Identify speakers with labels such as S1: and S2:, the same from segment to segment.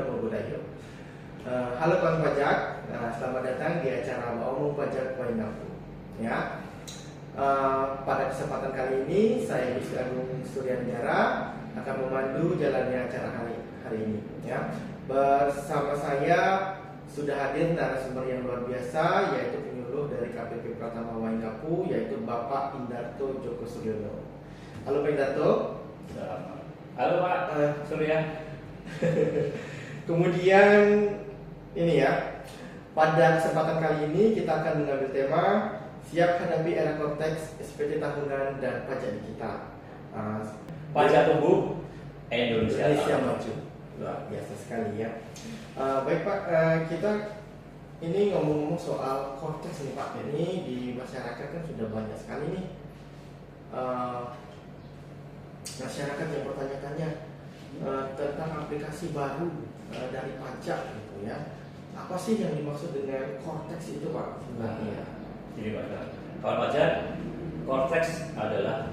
S1: Nama Budaya. Halo kawan pajak, selamat datang di acara Omong Pajak Waingapu. Ya, pada kesempatan kali ini saya Wisnu Agung Suryanegara akan memandu jalannya acara hari ini. Ya, bersama saya sudah hadir narasumber yang luar biasa, yaitu penyuluh dari KPP Pratama Waingapu, yaitu Bapak Indarto Joko Suryono. Halo Pak Indarto.
S2: Halo Pak Surya.
S1: Kemudian ini ya, pada kesempatan kali ini kita akan mengambil tema siap hadapi era konteks SPT tahunan dan pajak digital.
S2: Pajak tumbuh Indonesia
S1: maju. Luar biasa sekali ya. Baik Pak, kita ini ngomong-ngomong soal konteks nih Pak. Ini di masyarakat kan sudah banyak sekali nih masyarakat yang bertanya-tanya tentang aplikasi baru dari pajak gitu ya. Apa sih yang dimaksud dengan Cortex itu Pak?
S2: Jadi Pak, kalau pajak, Cortex adalah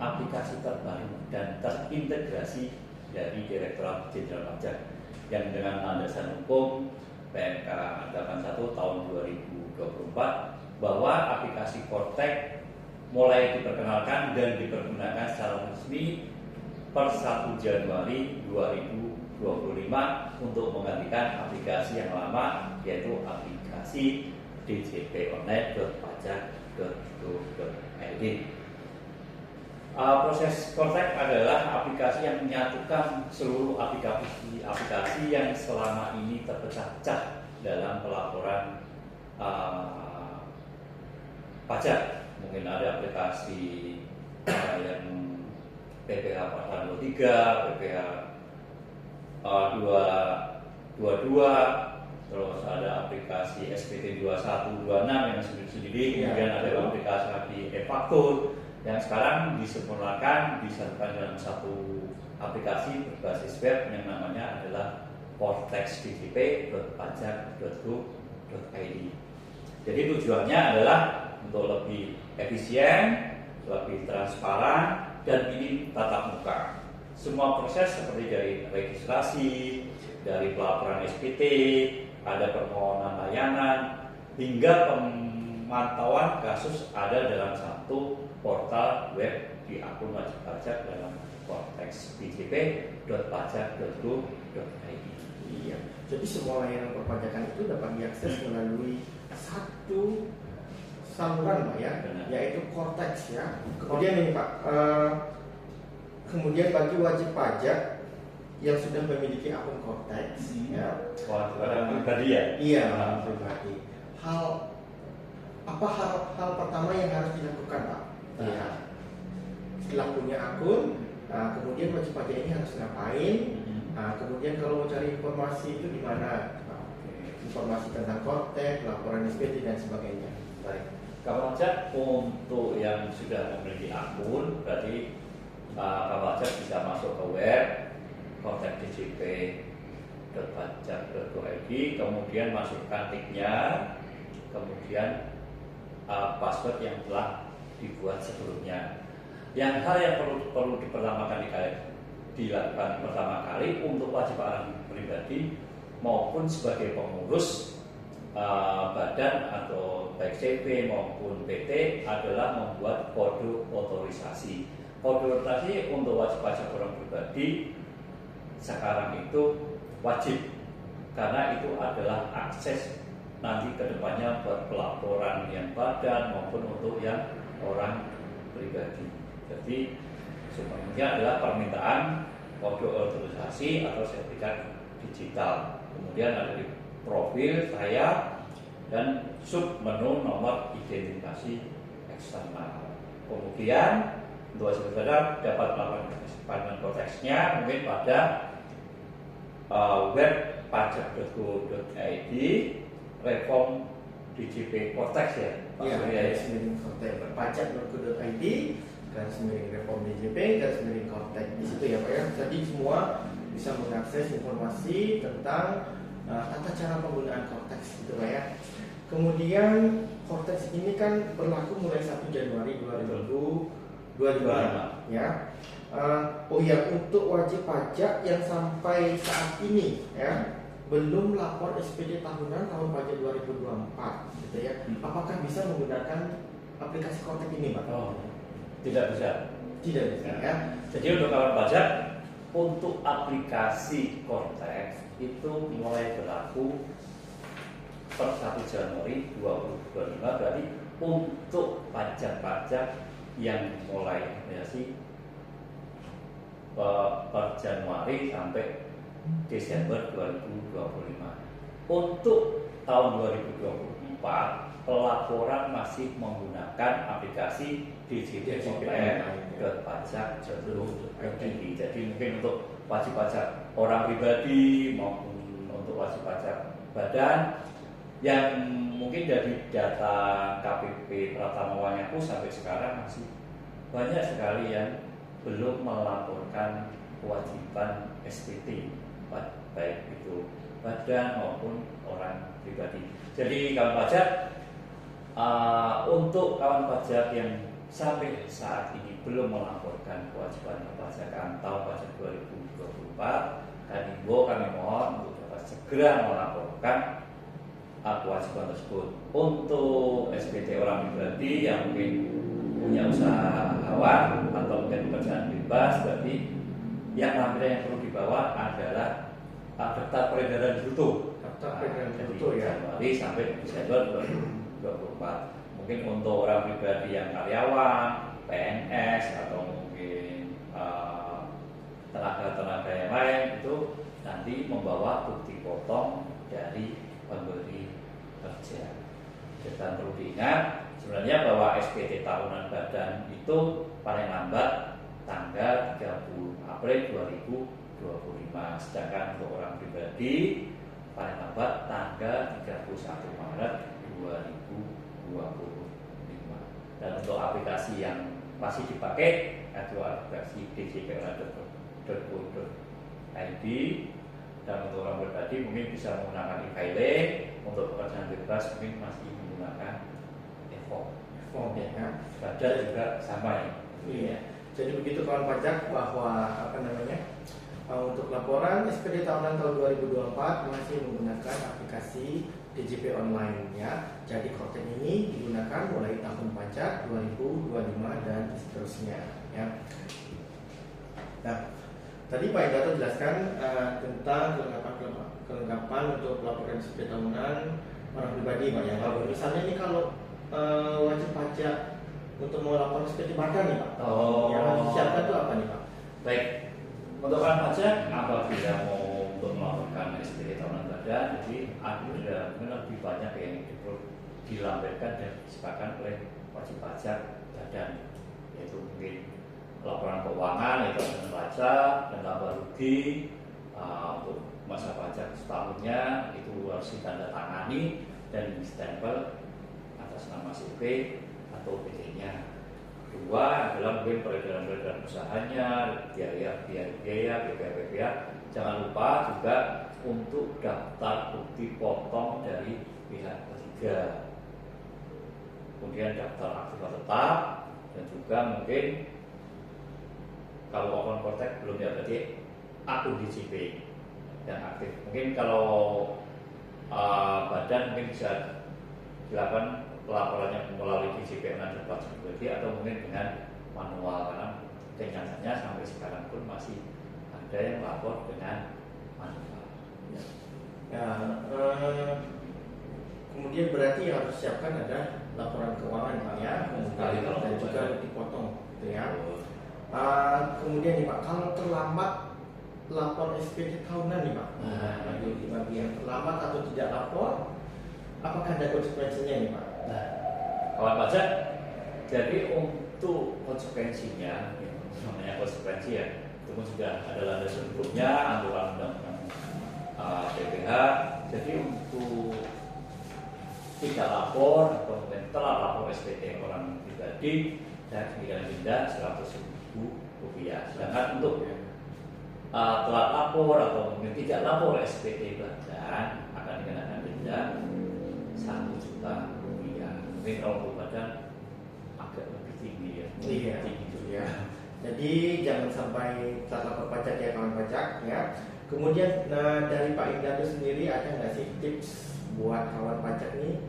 S2: aplikasi terbaru dan terintegrasi dari Direktorat Jenderal Pajak yang dengan landasan hukum PMK 81 tahun 2024 bahwa aplikasi Cortex mulai diperkenalkan dan dipergunakan secara resmi per 1 Januari 2025 untuk menggantikan aplikasi yang lama, yaitu aplikasi djponline.pajak.go.id. Proses Cortex adalah aplikasi yang menyatukan seluruh aplikasi yang selama ini terpecah-pecah dalam pelaporan pajak. Mungkin ada aplikasi yang PPH Pasal 23, PPH 222, terus ada aplikasi SPT 2126 yang sendiri-sendiri, kemudian ada aplikasi e-faktur yang sekarang disempurnakan, disatukan dalam satu aplikasi berbasis web yang namanya adalah cortexdjp.pajak.go.id. Jadi tujuannya adalah untuk lebih efisien, lebih transparan, dan ini tatap muka. Semua proses seperti dari registrasi, dari pelaporan SPT, ada permohonan layanan, hingga pemantauan kasus ada dalam satu portal web di akun wajib pajak dalam konteks bjp.pajak.go.id.
S1: Iya, jadi semua layanan perpajakan itu dapat diakses melalui satu saluran Pak ya, yaitu Cortex ya. Kemudian ini Pak, kemudian bagi wajib pajak yang sudah memiliki akun Cortex ya,
S2: pribadi ya?
S1: Iya, pribadi. Hal pertama yang harus dilakukan Pak? Ya, setelah punya akun, kemudian wajib pajak ini harus ngapain? Kemudian kalau mau cari informasi itu di mana? Informasi tentang Cortex, laporan SPT dan sebagainya.
S2: Baik. Kalau pajak untuk yang sudah memiliki akun, berarti kalau pajak bisa masuk ke web cortexdjp.pajak.go.id, kemudian masukkan tiknya, kemudian password yang telah dibuat sebelumnya. Yang hal yang perlu dilakukan pertama kali untuk wajib orang pribadi maupun sebagai pengurus badan atau baik CV maupun PT adalah membuat kode otorisasi. Kode otorisasi untuk wajib pajak orang pribadi sekarang itu wajib karena itu adalah akses nanti kedepannya buat pelaporan yang badan maupun untuk yang orang pribadi. Jadi sebenarnya adalah permintaan kode otorisasi atau sertifikat digital. Kemudian ada di profil saya dan sub menu nomor identifikasi eksternal. Kemudian untuk wajib pajak dapat melakukan konteksnya mungkin pada web pajak.go.id reform DJP Cortex ya.
S1: Iya, pajak.go.id garis miring reform DJP garis miring Cortex di situ ya Pak ya. Jadi semua bisa mengakses informasi tentang tata cara penggunaan Cortex gitu Pak ya. Kemudian Cortex ini kan berlaku mulai 1 Januari 2025 ya. Oh iya, untuk wajib pajak yang sampai saat ini ya belum lapor SPT tahunan tahun pajak 2024 gitu ya. Apakah bisa menggunakan aplikasi kontak ini, Pak?
S2: Oh, tidak bisa.
S1: Tidak bisa ya.
S2: Jadi untuk kawan pajak, untuk aplikasi Cortex itu mulai berlaku per 1 Januari 2025, berarti untuk pajak-pajak yang mulai aplikasi per Januari sampai Desember 2025. Untuk tahun 2024 pelaporan masih menggunakan aplikasi DJP Online ke pajak jalur tinggi. Jadi mungkin untuk wajib pajak orang pribadi maupun untuk wajib pajak badan yang mungkin dari data KPP Pratama Wanyaku sampai sekarang masih banyak sekali yang belum melaporkan kewajiban SPT, baik itu badan maupun orang pribadi. Jadi kawan pajak, untuk kawan pajak yang sampai saat ini belum melaporkan kewajiban perpajakan tahun pajak 2024, kami mohon untuk dapat segera melaporkan kewajiban tersebut. Untuk SPT orang pribadi yang mungkin punya usahawan atau mungkin pekerjaan bebas, berarti yang nampilnya yang perlu dibawa adalah daftar peredaran bruto.
S1: Daftar peredaran bruto ya.
S2: Januari sampai Desember 2024. Mungkin untuk orang pribadi yang karyawan, PNS atau mungkin tenaga-tenaga yang lain itu nanti membawa bukti potong dari pemberi kerja. Dan perlu diingat sebenarnya bahwa SPT tahunan badan itu paling lambat tanggal 30 April 2025, sedangkan untuk orang pribadi paling lambat tanggal 31 Maret 2025. Dan untuk aplikasi yang masih dipakai adalah aplikasi djponline.co.id, dan untuk orang pribadi mungkin bisa menggunakan e-filing, untuk pekerjaan bebas mungkin masih menggunakan e-form ya. Badan juga sama ya.
S1: Iya. Jadi begitu kawan pajak bahwa untuk laporan SPT tahunan tahun 2024 masih menggunakan aplikasi DJP Online ya. Jadi konten ini digunakan mulai tahun pajak 2025 dan seterusnya ya. Nah, tadi Pak Indarto jelaskan tentang kelengkapan untuk laporan SPT tahunan orang pribadi Pak ya. Kalau misalnya ini kalau wajib pajak untuk melaporkan SPT badan nih Pak, yang harus disiapkan itu apa nih Pak?
S2: Baik, untuk orang pajak apabila mau untuk melaporkan SPT tahunan badan, jadi ada lebih banyak yang dilampirkan dan disepakkan oleh wajib pajak badan, yaitu mungkin laporan keuangan, yaitu neraca dan laba rugi untuk masa pajak setahunnya itu harus ditandatangani dan stempel atas nama CV atau PT-nya. Kedua adalah mungkin peredaran usahanya, biaya, BPA. Jangan lupa juga untuk daftar bukti potong dari pihak ketiga. Kemudian daftar aktiva tetap, dan juga mungkin kalau akun Cortex belum ya berarti akun DJP yang aktif. Mungkin kalau badan mungkin bisa dilakukan pelaporannya melalui DJP dan atau mungkin dengan manual, karena kenyataannya sampai sekarang pun masih ada yang lapor dengan manual.
S1: Ya, kemudian berarti yang harus siapkan ada laporan keuangan Pak ya, dan juga dipotong gitu ya. Kemudian nih Pak, kalau terlambat lapor SPT tahunan nih Pak, bagi yang terlambat atau tidak lapor, apakah ada konsekuensinya nih Pak?
S2: Nah, kawan pajak, jadi untuk konsekuensinya, namanya konsekuensi ya, itu pun sudah ada landasan hukumnya, aturan undang-undang PPH. Jadi untuk tidak lapor atau mungkin telah lapor SPT orang pribadi dan dikenakan denda Rp100.000. Sedangkan untuk telat lapor atau mungkin tidak lapor SPT badan akan dikenakan denda Rp1.000.000. Mungkin kalau untuk badan agak lebih tinggi ya.
S1: Iya.
S2: Tinggi juga.
S1: Jadi jangan sampai telat lapor pajak ya kawan pajak ya. Kemudian dari Pak Indarto sendiri ada nggak sih tips buat kawan pajak nih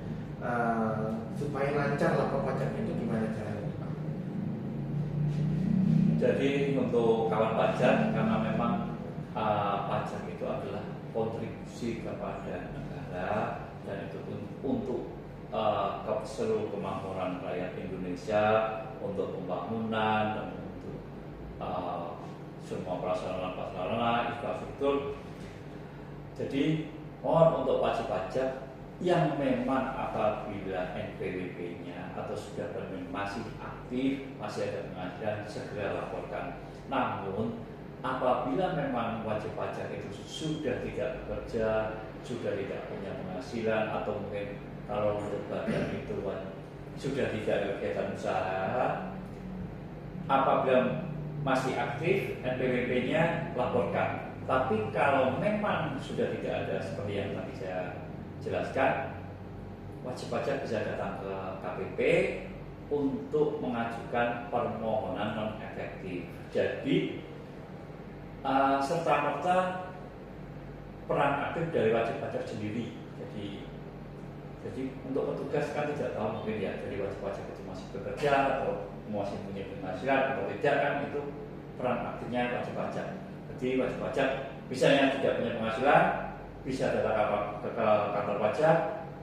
S1: supaya lancar lapor pajaknya itu gimana caranya Pak?
S2: Jadi untuk kawan pajak, karena memang pajak itu adalah kontribusi kepada negara dan itu pun untuk seluruh kemakmuran rakyat Indonesia, untuk pembangunan dan untuk semua prasarana infrastruktur. Jadi mohon untuk wajib pajak yang memang apabila NPWP-nya atau sudah masih aktif, masih ada penghasilan, segera laporkan. Namun apabila memang wajib pajak itu sudah tidak bekerja, sudah tidak punya penghasilan, atau mungkin kalau untuk bagian itu sudah tidak ada kegiatan usaha, apabila masih aktif NPWP-nya laporkan. Tapi kalau memang sudah tidak ada seperti yang tadi saya jelaskan, wajib pajak bisa datang ke KPP untuk mengajukan permohonan non efektif. Jadi serta-merta peran aktif dari wajib pajak sendiri. Jadi untuk petugas kan tidak tahu mungkin ya dari wajib pajak itu masih bekerja atau masih punya penghasilan atau tidak, kan itu peran aktifnya wajib pajak. Jadi wajib pajak misalnya tidak punya penghasilan, bisa datang ke kantor pajak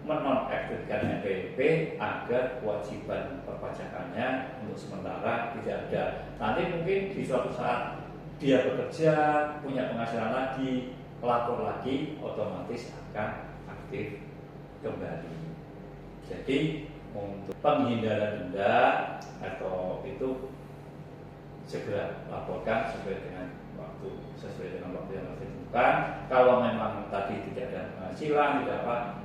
S2: menonaktifkan NPWP agar kewajiban perpajakannya untuk sementara tidak ada. Nanti mungkin di suatu saat dia bekerja, punya penghasilan lagi, lapor lagi, otomatis akan aktif kembali. Jadi untuk penghindaran denda atau itu segera laporkan sesuai dengan waktu yang ditentukan. Kalau memang tadi tidak ada penghasilan, tidak apa,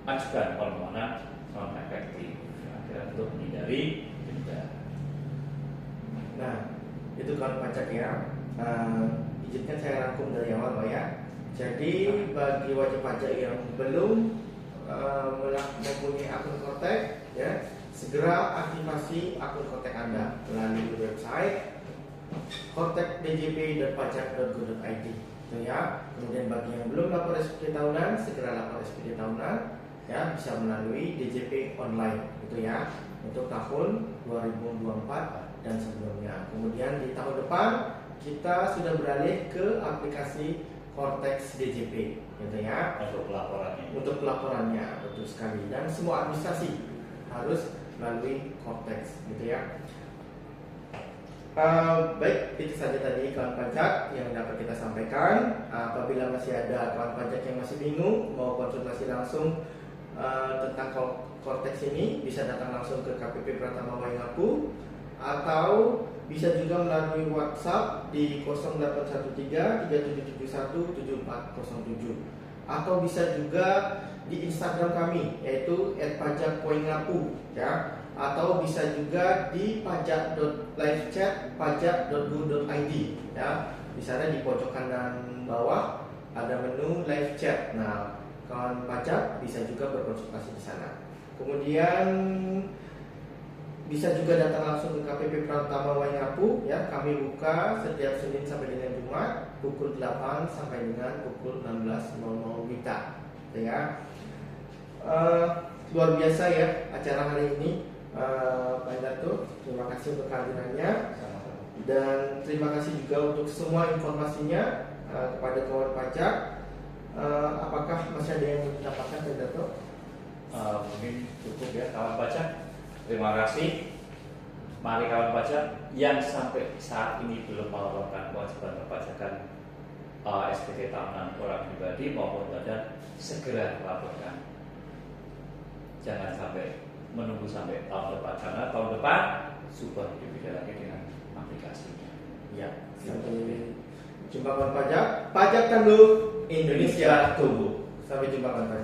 S2: ajukan permohonan non efektif untuk menghindari denda.
S1: Nah, itu kalau pajak ya. Izinkan saya rangkum dari awal Pak ya. Jadi bagi wajib pajak yang belum mempunyai akun Kortek ya, segera aktifasi akun Kortek Anda melalui website kortekdjp.pajak.go.id itu ya. Kemudian bagi yang belum lapor SPT tahunan, segera lapor SPT tahunan ya, bisa melalui DJP online itu ya, untuk tahun 2024 dan sebelumnya. Kemudian di tahun depan kita sudah beralih ke aplikasi Kortex DJP gitu ya, untuk pelaporannya betul sekali, dan semua administrasi harus melalui Kortex gitu ya. Baik, itu saja tadi kawan pajak yang dapat kita sampaikan. Apabila masih ada kawan pajak yang masih bingung mau konsultasi langsung tentang Kortex ini, bisa datang langsung ke KPP Pratama Waingapu atau bisa juga melalui WhatsApp di 0813 3771 7407, atau bisa juga di Instagram kami yaitu @pajakpoingapu ya, atau bisa juga di pajak.livechat.pajak.go.id ya. Di sana di pojok kanan bawah ada menu live chat. Nah, kawan pajak bisa juga berkonsultasi di sana. Kemudian bisa juga datang langsung ke KPP Pratama Waingapu ya. Kami buka setiap Senin sampai dengan Jumat pukul 8 sampai dengan pukul 16.00 WITA ya. Luar biasa ya acara hari ini Pak Indarto. Terima kasih untuk kehadirannya dan terima kasih juga untuk semua informasinya kepada kawan pajak. Apakah masih ada yang ingin ditambahkan Pak Indarto?
S2: Mungkin cukup ya kawan pajak. Terima kasih. Mari kawan pajak yang sampai saat ini belum melaporkan kewajiban perpajakan SPT tahunan orang pribadi maupun badan, segera laporkan. Jangan sampai menunggu sampai tahun depan, karena tahun depan sudah berbeda lagi dengan aplikasinya.
S1: Ya, sampai jumpa kawan pajak. Pajak tangguh, Indonesia tumbuh. Sampai jumpa kawan pajak.